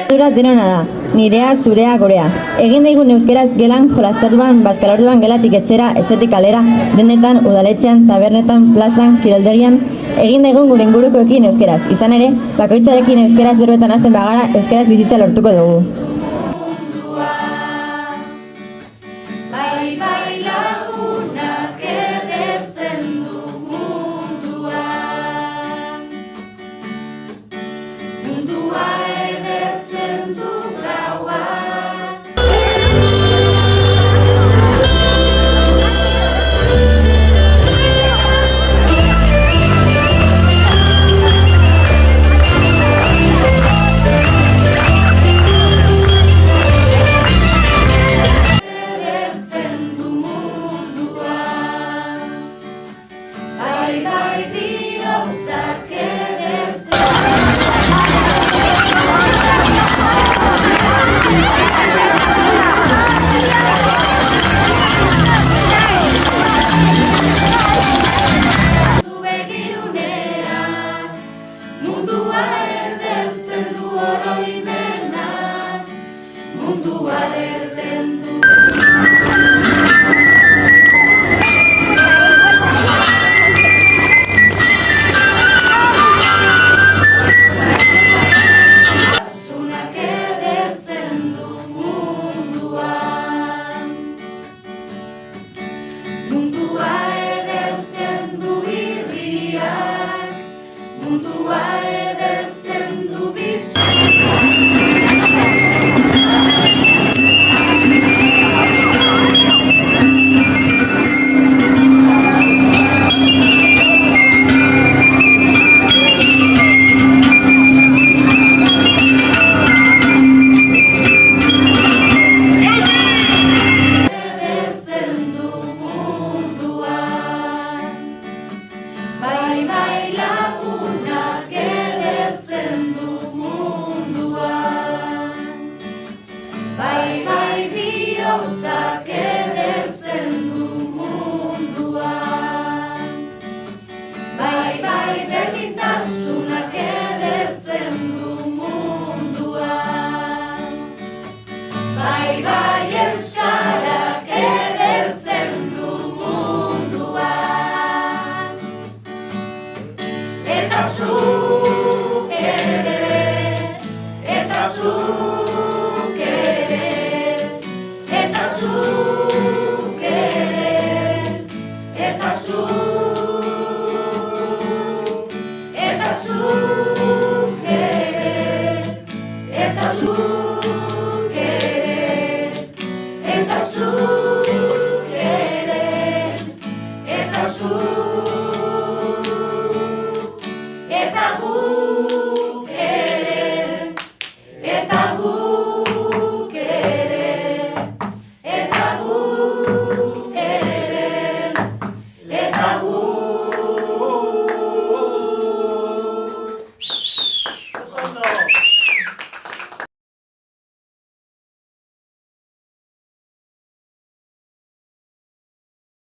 Dura denona da, nirea, zurea, gorea. Egin daigun euskaraz gelan, jolasterduan, bazkalorduan, gelatik etxera, etxetik kalera, dendetan, udaletxean, tabernetan, plazan, kiroldegian, egin daigun gure ingurukoekin euskaraz. Izan ere, bakoitzarekin euskaraz berbetan hasten bagara, euskaraz bizitza lortuko dugu. Bai, bai lagunak edertzen du mundua. Mundua edertzen du gaua. Bai, bai bihotzak edertzen. Mundu begirunea, mundua edertzen du oroimena, mundua edertzen du. Zunak edertzen du mundua. Mundua edertzen du irriak, mundua edertzen du bizi. Edertzen du mundua. Bai, bai lagunak edertzen du mundua. Bai, bai bihotzak edertzen du mundua. Bai, bai berdintasunak edertzen du mundua. Bai, bai euskarak edertzen du mundua. Eta zu ere, eta zu